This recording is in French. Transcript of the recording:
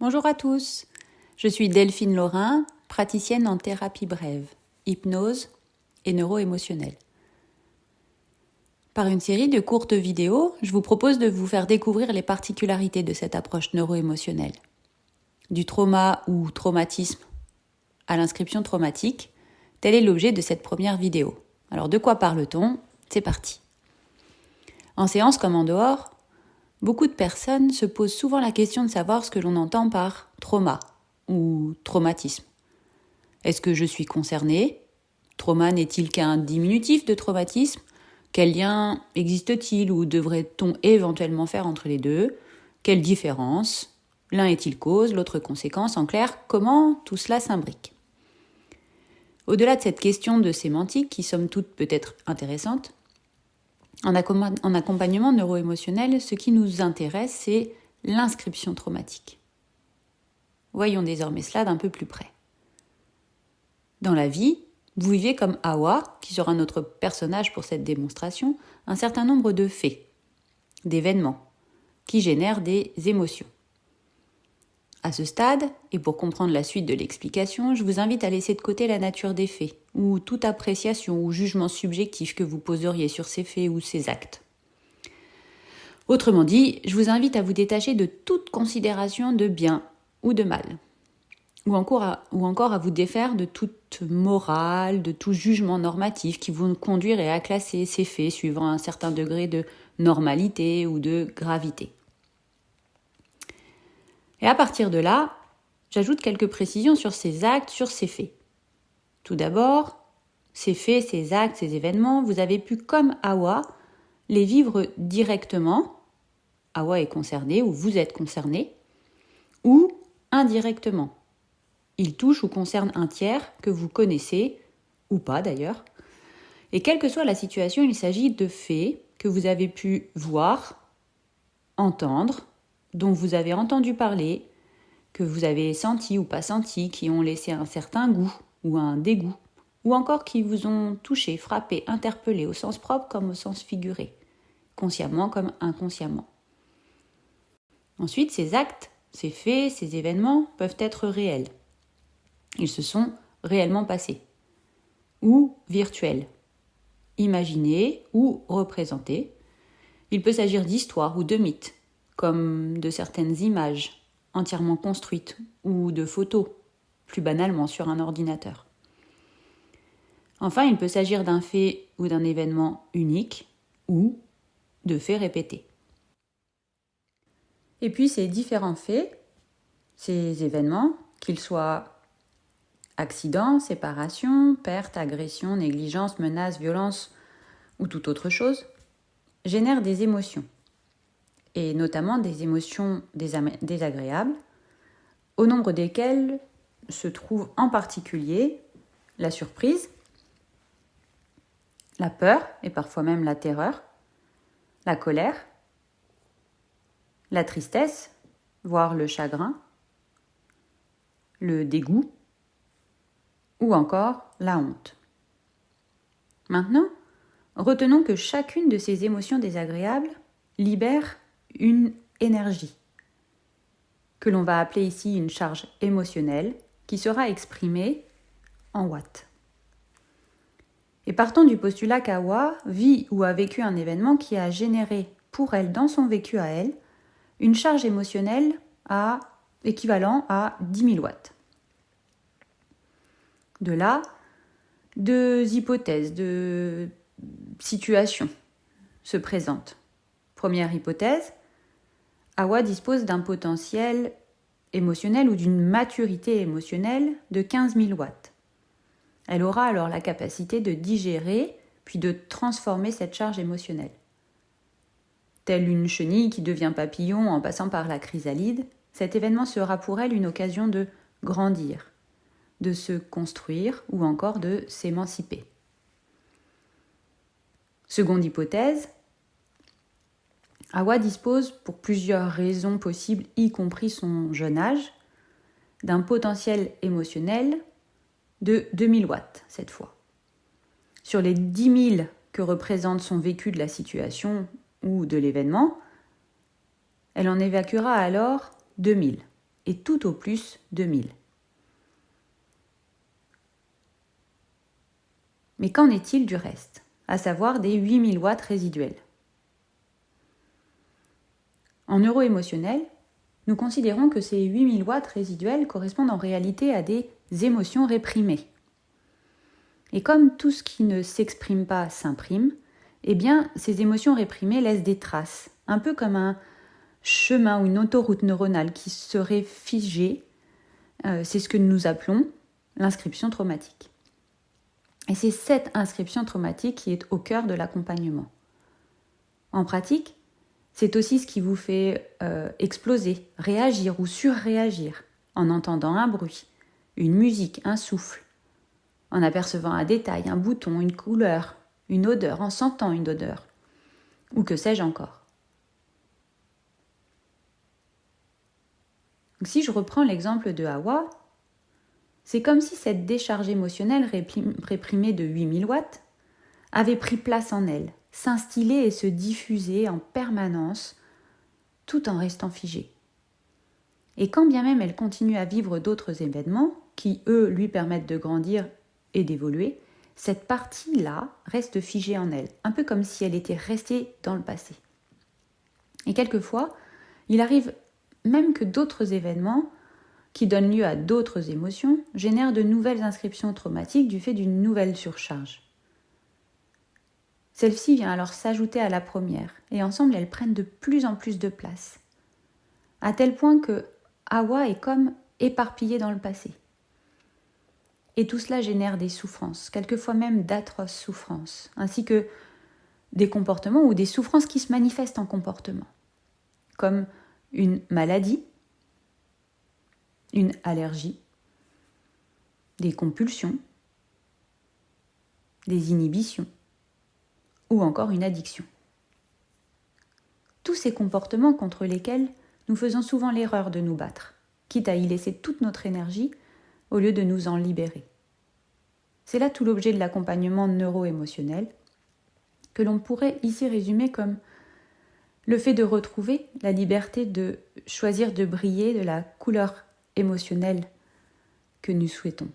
Bonjour à tous, je suis Delphine Laurin, praticienne en thérapie brève, hypnose et neuro-émotionnelle. Par une série de courtes vidéos, je vous propose de vous faire découvrir les particularités de cette approche neuro-émotionnelle. Du trauma ou traumatisme à l'inscription traumatique, tel est l'objet de cette première vidéo. Alors de quoi parle-t-on ? C'est parti. En séance comme en dehors, beaucoup de personnes se posent souvent la question de savoir ce que l'on entend par trauma ou traumatisme. Est-ce que je suis concernée ? Trauma n'est-il qu'un diminutif de traumatisme ? Quel lien existe-t-il ou devrait-on éventuellement faire entre les deux ? Quelle différence ? L'un est-il cause, l'autre conséquence ? En clair, comment tout cela s'imbrique ? Au-delà de cette question de sémantique, qui somme toute peut être intéressante, en accompagnement neuro-émotionnel, ce qui nous intéresse, c'est l'inscription traumatique. Voyons désormais cela d'un peu plus près. Dans la vie, vous vivez comme Hawa, qui sera notre personnage pour cette démonstration, un certain nombre de faits, d'événements, qui génèrent des émotions. À ce stade, et pour comprendre la suite de l'explication, je vous invite à laisser de côté la nature des faits, ou toute appréciation ou jugement subjectif que vous poseriez sur ces faits ou ces actes. Autrement dit, je vous invite à vous détacher de toute considération de bien ou de mal, ou encore à vous défaire de toute morale, de tout jugement normatif qui vous conduirait à classer ces faits suivant un certain degré de normalité ou de gravité. Et à partir de là, j'ajoute quelques précisions sur ces actes, sur ces faits. Tout d'abord, ces faits, ces actes, ces événements, vous avez pu, comme Hawa, les vivre directement, Hawa est concernée ou vous êtes concerné, ou indirectement. Ils touchent ou concernent un tiers que vous connaissez, ou pas d'ailleurs. Et quelle que soit la situation, il s'agit de faits que vous avez pu voir, entendre, dont vous avez entendu parler, que vous avez senti ou pas senti, qui ont laissé un certain goût ou un dégoût, ou encore qui vous ont touché, frappé, interpellé au sens propre comme au sens figuré, consciemment comme inconsciemment. Ensuite, ces actes, ces faits, ces événements peuvent être réels. Ils se sont réellement passés, ou virtuels, imaginés ou représentés. Il peut s'agir d'histoires ou de mythes, comme de certaines images entièrement construites ou de photos, plus banalement sur un ordinateur. Enfin, il peut s'agir d'un fait ou d'un événement unique ou de faits répétés. Et puis ces différents faits, ces événements, qu'ils soient accidents, séparation, perte, agression, négligence, menace, violence ou toute autre chose, génèrent des émotions, et notamment des émotions désagréables, au nombre desquelles se trouve en particulier la surprise, la peur et parfois même la terreur, la colère, la tristesse, voire le chagrin, le dégoût ou encore la honte. Maintenant, retenons que chacune de ces émotions désagréables libère une énergie, que l'on va appeler ici une charge émotionnelle, qui sera exprimée en watts. Et partons du postulat qu'Hawa vit ou a vécu un événement qui a généré pour elle, dans son vécu à elle, une charge émotionnelle équivalent à 10 000 watts. De là, deux hypothèses, deux situations se présentent. Première hypothèse, Hawa dispose d'un potentiel émotionnel ou d'une maturité émotionnelle de 15 000 watts. Elle aura alors la capacité de digérer puis de transformer cette charge émotionnelle. Telle une chenille qui devient papillon en passant par la chrysalide, cet événement sera pour elle une occasion de grandir, de se construire ou encore de s'émanciper. Seconde hypothèse, Hawa dispose, pour plusieurs raisons possibles, y compris son jeune âge, d'un potentiel émotionnel de 2000 watts cette fois. Sur les 10 000 que représente son vécu de la situation ou de l'événement, elle en évacuera alors 2000. et tout au plus 2000. Mais qu'en est-il du reste, à savoir des 8000 watts résiduels? En neuro-émotionnel, nous considérons que ces 8000 watts résiduels correspondent en réalité à des émotions réprimées. Et comme tout ce qui ne s'exprime pas s'imprime, eh bien, ces émotions réprimées laissent des traces, un peu comme un chemin ou une autoroute neuronale qui serait figée. C'est ce que nous appelons l'inscription traumatique. Et c'est cette inscription traumatique qui est au cœur de l'accompagnement. En pratique, c'est aussi ce qui vous fait exploser, réagir ou surréagir en entendant un bruit, une musique, un souffle, en apercevant un détail, un bouton, une couleur, une odeur, en sentant une odeur, ou que sais-je encore. Donc, si je reprends l'exemple de Hawa, c'est comme si cette décharge émotionnelle réprimée de 8000 watts avait pris place en elle, s'instiller et se diffuser en permanence, tout en restant figée. Et quand bien même elle continue à vivre d'autres événements, qui eux lui permettent de grandir et d'évoluer, cette partie-là reste figée en elle, un peu comme si elle était restée dans le passé. Et quelquefois, il arrive même que d'autres événements qui donnent lieu à d'autres émotions génèrent de nouvelles inscriptions traumatiques du fait d'une nouvelle surcharge. Celle-ci vient alors s'ajouter à la première, et ensemble elles prennent de plus en plus de place, à tel point que Hawa est comme éparpillée dans le passé. Et tout cela génère des souffrances, quelquefois même d'atroces souffrances, ainsi que des comportements ou des souffrances qui se manifestent en comportement, comme une maladie, une allergie, des compulsions, des inhibitions ou encore une addiction. Tous ces comportements contre lesquels nous faisons souvent l'erreur de nous battre, quitte à y laisser toute notre énergie au lieu de nous en libérer. C'est là tout l'objet de l'accompagnement neuro-émotionnel, que l'on pourrait ici résumer comme le fait de retrouver la liberté de choisir de briller de la couleur émotionnelle que nous souhaitons.